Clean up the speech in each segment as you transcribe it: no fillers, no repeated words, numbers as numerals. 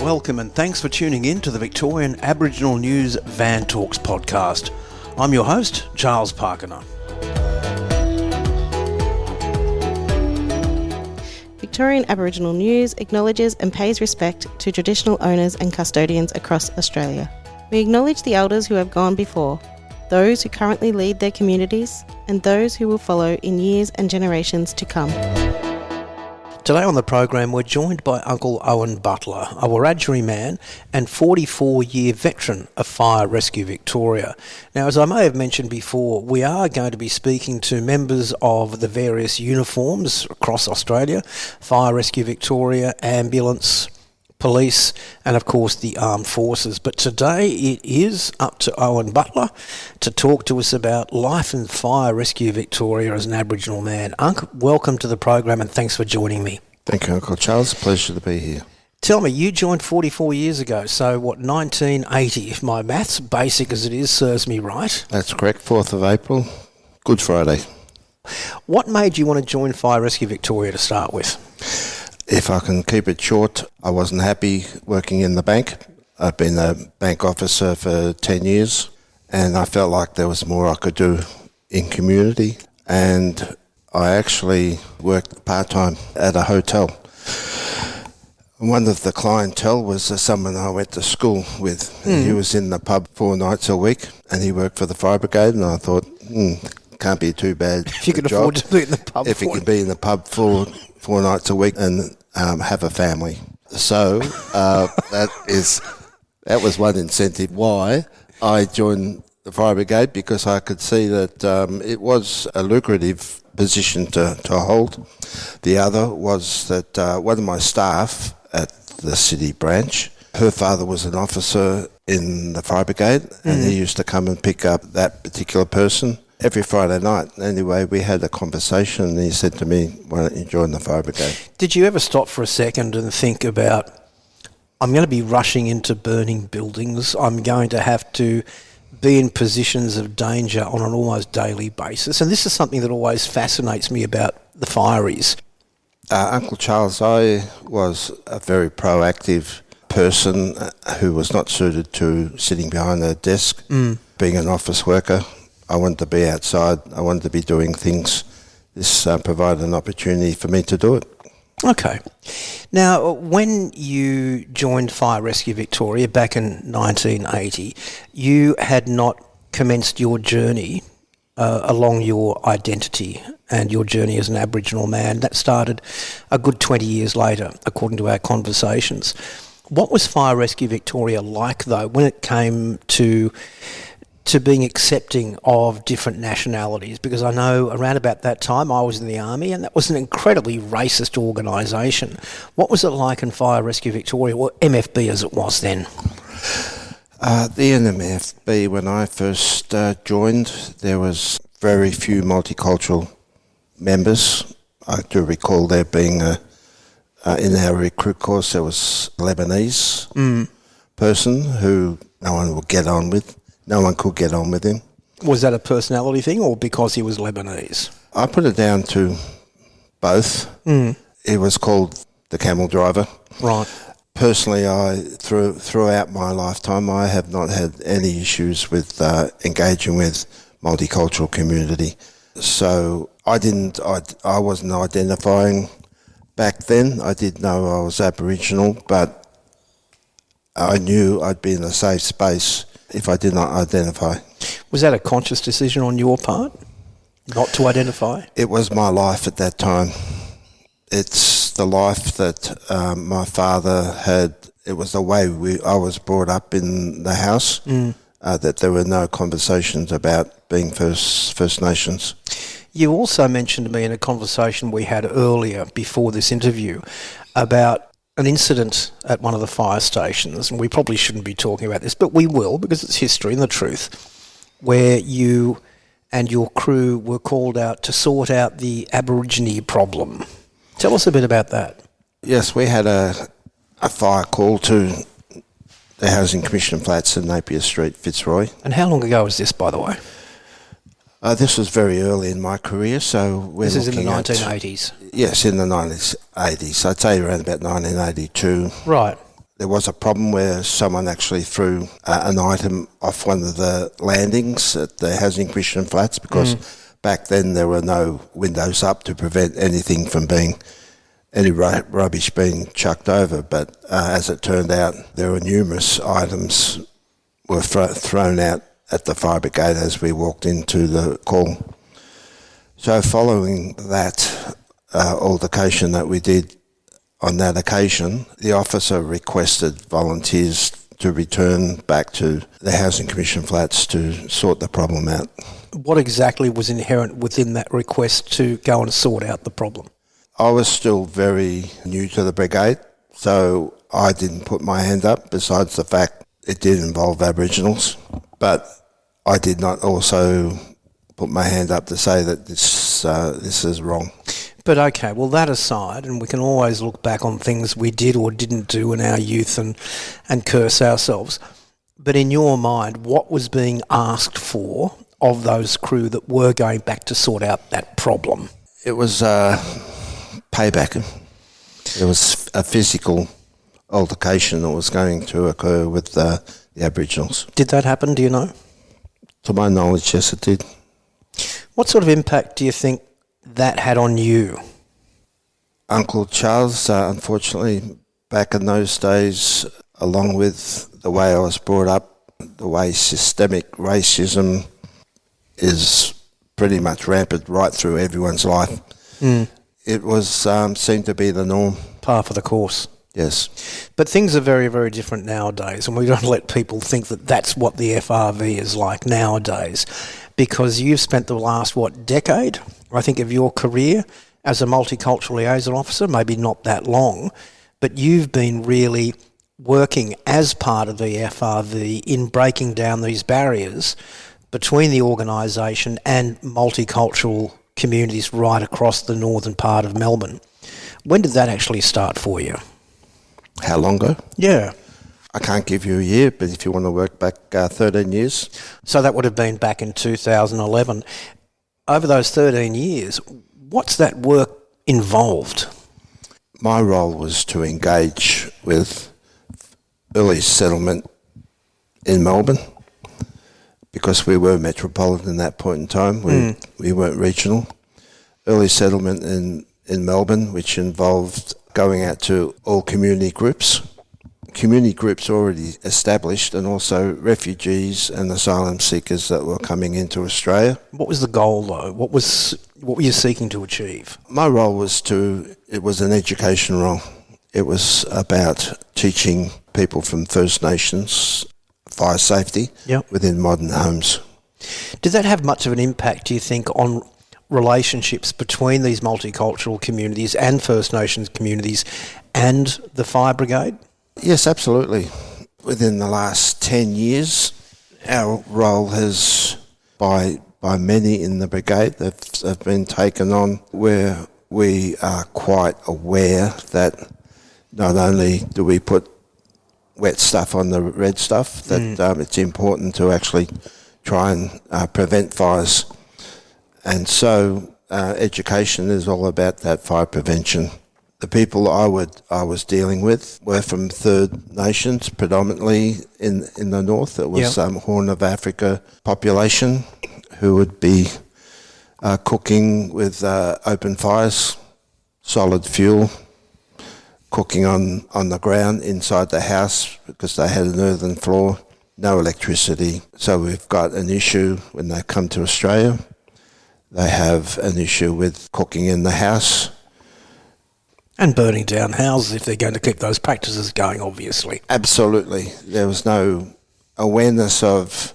Welcome and thanks for tuning in to the Victorian Aboriginal News Van Talks podcast. I'm your host, Charles Parkiner. Victorian Aboriginal News acknowledges and pays respect to traditional owners and custodians across Australia. We acknowledge the elders who have gone before, those who currently lead their communities, and those who will follow in years and generations to come. Today on the program, we're joined by Uncle Owen Butler, a Wiradjuri man and 44-year veteran of Fire Rescue Victoria. Now, as I may have mentioned before, we are going to be speaking to members of the various uniforms across Australia, Fire Rescue Victoria, Ambulance, Police, and of course the Armed Forces. But today it is up to Owen Butler to talk to us about life in Fire Rescue Victoria as an Aboriginal man. Unc, welcome to the program and thanks for joining me. Thank you, Uncle Charles. Pleasure to be here. Tell me, you joined 44 years ago, so 1980, if my maths, basic as it is, serves me right? That's correct, 4th of April, Good Friday. What made you want to join Fire Rescue Victoria to start with? If I can keep it short, I wasn't happy working in the bank. I've been a bank officer for 10 years and I felt like there was more I could do in community, and I actually worked part-time at a hotel. One of the clientele was someone I went to school with. He was in the pub 4 nights a week and he worked for the fire brigade, and I thought, can't be too bad. If you could afford to be in the pub. If you could be in the pub 4 nights a week and have a family. So that was one incentive why I joined the fire brigade, because I could see that it was a lucrative position to hold. The other was that one of my staff at the city branch, her father was an officer in the fire brigade, and he used to come and pick up that particular person every Friday night. Anyway, we had a conversation and he said to me, why don't you join the fire brigade? Did you ever stop for a second and think about, I'm going to be rushing into burning buildings, I'm going to have to be in positions of danger on an almost daily basis? And this is something that always fascinates me about the fireys. Uncle Charles, I was a very proactive person who was not suited to sitting behind a desk, being an office worker. I wanted to be outside. I wanted to be doing things. This provided an opportunity for me to do it. Okay. Now, when you joined Fire Rescue Victoria back in 1980, you had not commenced your journey along your identity and your journey as an Aboriginal man. That started a good 20 years later, according to our conversations. What was Fire Rescue Victoria like, though, when it came to being accepting of different nationalities? Because I know around about that time I was in the Army, and that was an incredibly racist organisation. What was it like in Fire Rescue Victoria, or MFB as it was then? The NMFB, when I first joined, there was very few multicultural members. I do recall there being in our recruit course there was a Lebanese person who no one would get on with. No one could get on with him. Was that a personality thing or because he was Lebanese? I put it down to both. It was called the camel driver. Right. Personally, throughout my lifetime, I have not had any issues with engaging with multicultural community. So I wasn't identifying back then. I did know I was Aboriginal, but I knew I'd be in a safe space if I did not identify. Was that a conscious decision on your part, not to identify? It was my life at that time. It's the life that my father had. It was the way I was brought up in the house, that there were no conversations about being First Nations. You also mentioned to me in a conversation we had earlier before this interview about an incident at one of the fire stations, and we probably shouldn't be talking about this, but we will because it's history and the truth, where you and your crew were called out to sort out the Aborigine problem. Tell us a bit about that. Yes, we had a fire call to the Housing Commission flats in Napier Street, Fitzroy. And how long ago was this, by the way? This was very early in my career, so we're This is in the looking at- 1980s. Yes, in the 1980s. I'd say around about 1982. Right. There was a problem where someone actually threw an item off one of the landings at the Housing Commission flats because back then there were no windows up to prevent anything from being, any rubbish being chucked over. But as it turned out, there were numerous items were thrown out at the fire brigade as we walked into the call. So following that altercation that we did on that occasion, the officer requested volunteers to return back to the Housing Commission flats to sort the problem out. What exactly was inherent within that request to go and sort out the problem? I was still very new to the brigade, so I didn't put my hand up, besides the fact it did involve Aboriginals. But I did not also put my hand up to say that this is wrong. But okay, well, that aside, and we can always look back on things we did or didn't do in our youth and curse ourselves. But in your mind, what was being asked for of those crew that were going back to sort out that problem? It was payback. There was a physical altercation that was going to occur with the Aboriginals. Did that happen, do you know? To my knowledge, yes, it did. What sort of impact do you think that had on you? Uncle Charles, unfortunately, back in those days, along with the way I was brought up, the way systemic racism is pretty much rampant right through everyone's life. It was seemed to be the norm. Par for the course. Yes. But things are very, very different nowadays, and we don't let people think that that's what the FRV is like nowadays, because you've spent the last, decade, I think, of your career as a multicultural liaison officer, maybe not that long, but you've been really working as part of the FRV in breaking down these barriers between the organisation and multicultural communities right across the northern part of Melbourne. When did that actually start for you? How long ago? Yeah. I can't give you a year, but if you want to work back 13 years. So that would have been back in 2011. Over those 13 years, what's that work involved? My role was to engage with early settlement in Melbourne, because we were metropolitan at that point in time. We weren't regional. Early settlement in Melbourne, which involved going out to all community groups already established, and also refugees and asylum seekers that were coming into Australia. What was the goal, though? What were you seeking to achieve? My role was it was an education role. It was about teaching people from First Nations fire safety within modern homes. Did that have much of an impact, do you think, on relationships between these multicultural communities and First Nations communities and the fire brigade? Yes, absolutely. Within the last 10 years, our role has, by many in the brigade, have been taken on, where we are quite aware that not only do we put wet stuff on the red stuff, that it's important to actually try and prevent fires. And so education is all about that fire prevention. The people I was dealing with were from Third Nations, predominantly in the north. It was Horn of Africa population who would be cooking with open fires, solid fuel, cooking on the ground inside the house because they had an earthen floor, no electricity. So we've got an issue when they come to Australia. They have an issue with cooking in the house. And burning down houses if they're going to keep those practices going, obviously. Absolutely. There was no awareness of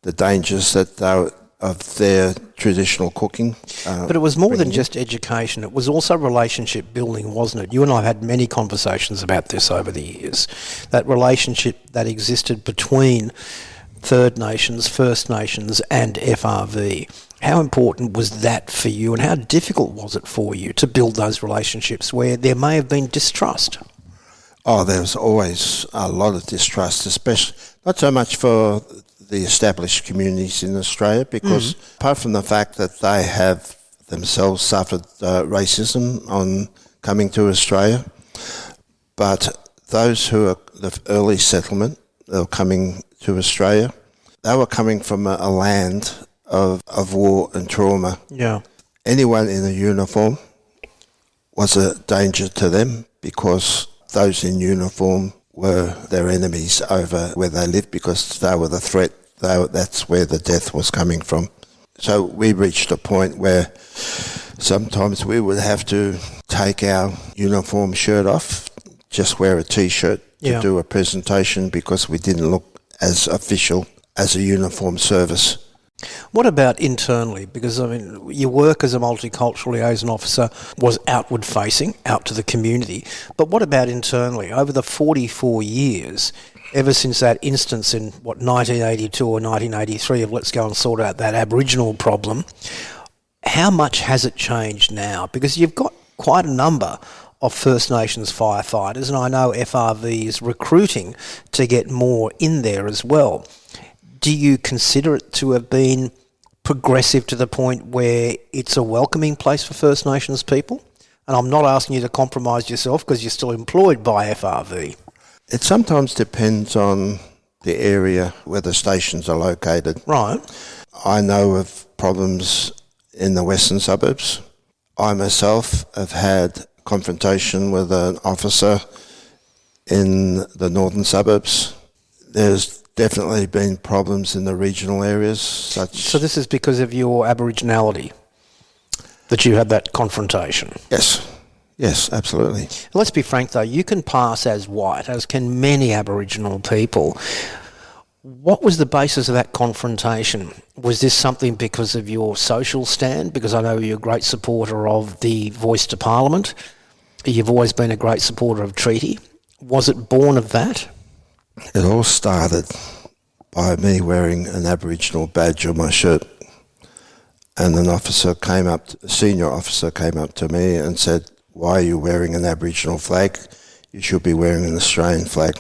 the dangers of their traditional cooking. But it was more than just education. It was also relationship building, wasn't it? You and I have had many conversations about this over the years. That relationship that existed between Third Nations, First Nations and FRV. How important was that for you, and how difficult was it for you to build those relationships where there may have been distrust? Oh, there was always a lot of distrust, especially not so much for the established communities in Australia because apart from the fact that they have themselves suffered racism on coming to Australia, but those who are the early settlement, they were coming to Australia, they were coming from a land of war and trauma. Yeah. Anyone in a uniform was a danger to them because those in uniform were their enemies over where they lived because they were the threat. That's where the death was coming from. So we reached a point where sometimes we would have to take our uniform shirt off, just wear a T-shirt to do a presentation because we didn't look as official as a uniform service. What about internally? Because, I mean, your work as a multicultural liaison officer was outward facing, out to the community. But what about internally? Over the 44 years, ever since that instance in, 1982 or 1983 of let's go and sort out that Aboriginal problem, how much has it changed now? Because you've got quite a number of First Nations firefighters, and I know FRV is recruiting to get more in there as well. Do you consider it to have been progressive to the point where it's a welcoming place for First Nations people? And I'm not asking you to compromise yourself because you're still employed by FRV. It sometimes depends on the area where the stations are located. Right. I know of problems in the western suburbs. I myself have had confrontation with an officer in the northern suburbs. There's definitely been problems in the regional areas. So this is because of your Aboriginality that you had that confrontation? Yes, absolutely. Let's be frank though, you can pass as white, as can many Aboriginal people. What was the basis of that confrontation? Was this something because of your social stand? Because I know you're a great supporter of the Voice to Parliament. You've always been a great supporter of treaty. Was it born of that? It all started by me wearing an Aboriginal badge on my shirt, and a senior officer came up to me and said, "Why are you wearing an Aboriginal flag? You should be wearing an Australian flag."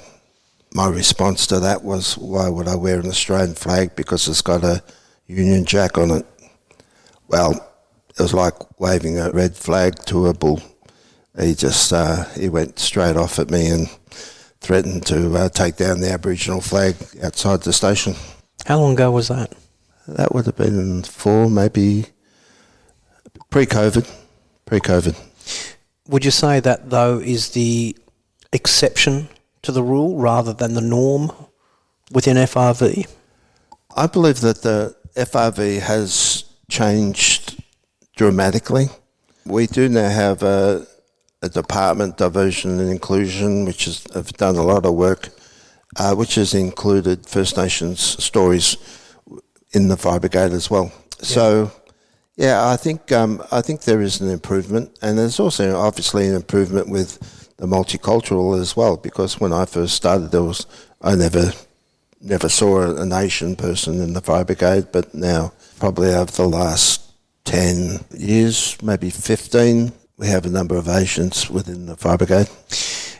My response to that was, why would I wear an Australian flag? Because it's got a Union Jack on it. Well, it was like waving a red flag to a bull. He went straight off at me and threatened to take down the Aboriginal flag outside the station. How long ago was that? That would have been maybe pre-COVID. Would you say that, though, is the exception to the rule rather than the norm within FRV? I believe that the FRV has changed dramatically. We do now have a department, Diversion and Inclusion, which have done a lot of work, which has included First Nations stories in the fire brigade as well. Yeah. So, yeah, I think there is an improvement, and there's also obviously an improvement with the multicultural as well. Because when I first started, I never saw an Asian person in the fire brigade, but now probably over the last 10 years, maybe 15. We have a number of Asians within the fire brigade.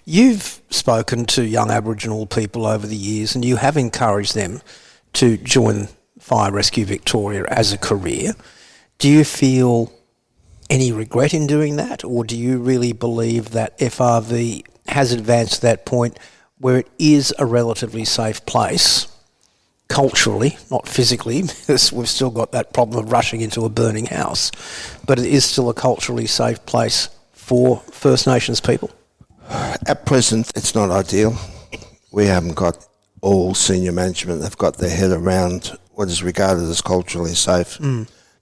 You've spoken to young Aboriginal people over the years and you have encouraged them to join Fire Rescue Victoria as a career. Do you feel any regret in doing that, or do you really believe that FRV has advanced to that point where it is a relatively safe place, culturally, not physically, because we've still got that problem of rushing into a burning house, but it is still a culturally safe place for First Nations people? At present, it's not ideal. We haven't got all senior management that have got their head around what is regarded as culturally safe.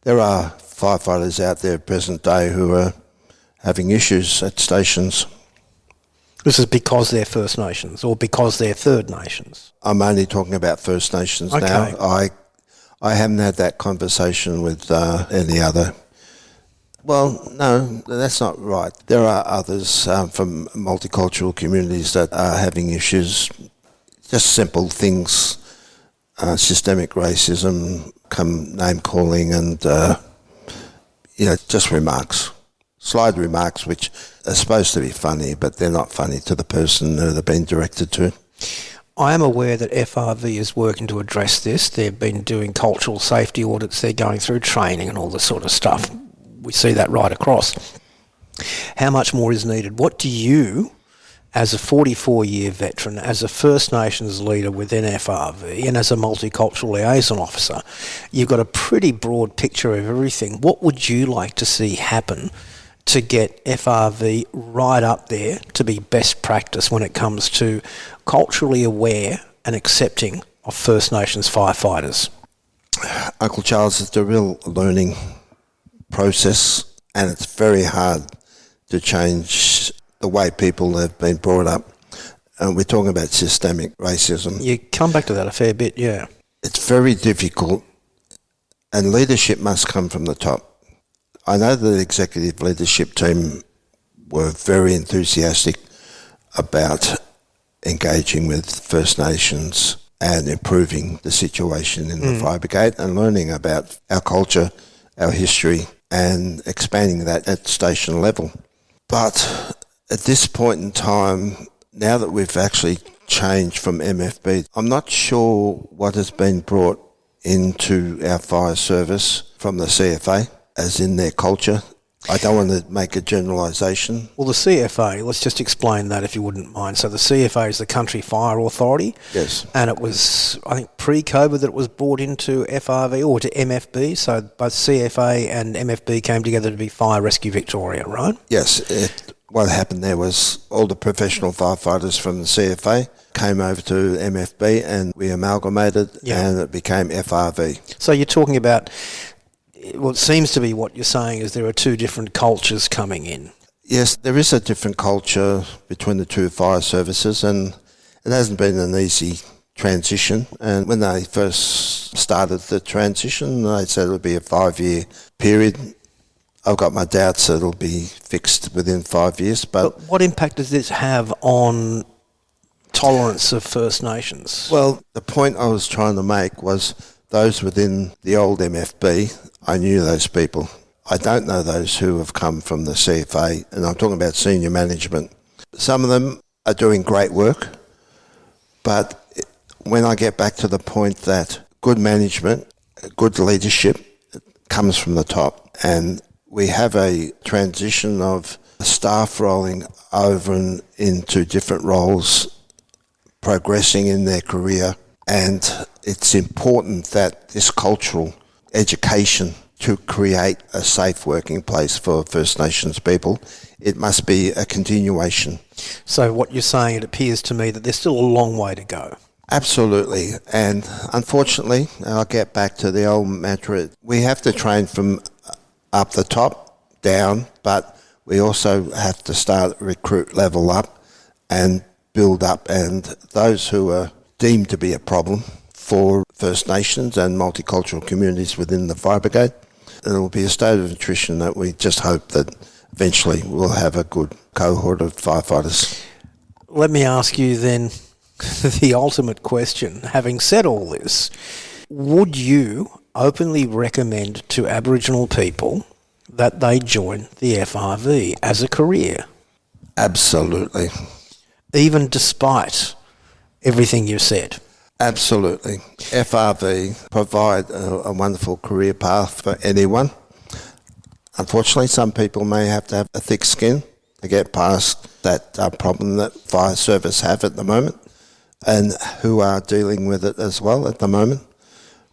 There are firefighters out there present day who are having issues at stations. This is because they're First Nations or because they're Third Nations? I'm only talking about First Nations now. I haven't had that conversation with any other. Well, no, that's not right. There are others from multicultural communities that are having issues, just simple things, systemic racism, name-calling and, just remarks, slide remarks which are supposed to be funny, but they're not funny to the person that they're being directed to. I am aware that FRV is working to address this. They've been doing cultural safety audits. They're going through training and all this sort of stuff. We see that right across. How much more is needed? What do you, as a 44-year veteran, as a First Nations leader within FRV and as a multicultural liaison officer, you've got a pretty broad picture of everything. What would you like to see happen to get FRV right up there to be best practice when it comes to culturally aware and accepting of First Nations firefighters? Uncle Charles, it's a real learning process, and it's very hard to change the way people have been brought up. We're talking about systemic racism. You come back to that a fair bit, yeah. It's very difficult, and leadership must come from the top. I know the executive leadership team were very enthusiastic about engaging with First Nations and improving the situation in the fire brigade and learning about our culture, our history, and expanding that at station level. But at this point in time, now that we've actually changed from MFB, I'm not sure what has been brought into our fire service from the CFA, as in their culture. I don't want to make a generalisation. Well, the CFA, let's just explain that if you wouldn't mind. So the CFA is the Country Fire Authority. Yes. And it was, I think, pre-COVID that it was brought into FRV or to MFB. So both CFA and MFB came together to be Fire Rescue Victoria, right? Yes. What happened there was all the professional firefighters from the CFA came over to MFB and we amalgamated and it became FRV. So you're talking about, well, it seems to be what you're saying is there are two different cultures coming in. Yes, there is a different culture between the two fire services, and it hasn't been an easy transition. And when they first started the transition, they said it would be a 5-year period. I've got my doubts that it'll be fixed within 5 years. But what impact does this have on tolerance of First Nations? Well, the point I was trying to make was those within the old MFB, I knew those people. I don't know those who have come from the CFA, and I'm talking about senior management. Some of them are doing great work, but when I get back to the point that good management, good leadership comes from the top, and we have a transition of staff rolling over and into different roles, progressing in their career, and it's important that this cultural education to create a safe working place for First Nations people, it must be a continuation. So what you're saying, it appears to me that there's still a long way to go. Absolutely, and unfortunately, I'll get back to the old mantra, we have to train from up the top, down, but we also have to start recruit level up and build up, and those who are deemed to be a problem for First Nations and multicultural communities within the fire brigade, it will be a state of attrition that we just hope that eventually we'll have a good cohort of firefighters. Let me ask you then the ultimate question. Having said all this, would you openly recommend to Aboriginal people that they join the FRV as a career? Absolutely. Even despite everything you've said? Absolutely. FRV provide a wonderful career path for anyone. Unfortunately, some people may have to have a thick skin to get past that problem that fire service have at the moment, and who are dealing with it as well at the moment.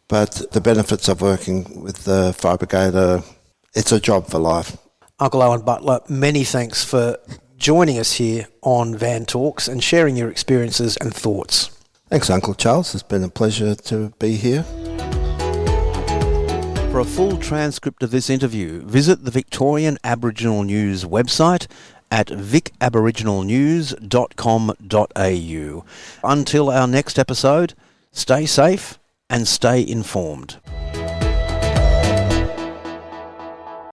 But the benefits of working with the fire brigade it's a job for life. Uncle Owen Butler, many thanks for joining us here on Van Talks and sharing your experiences and thoughts. Thanks, Uncle Charles. It's been a pleasure to be here. For a full transcript of this interview, visit the Victorian Aboriginal News website at vicaboriginalnews.com.au. Until our next episode, stay safe and stay informed.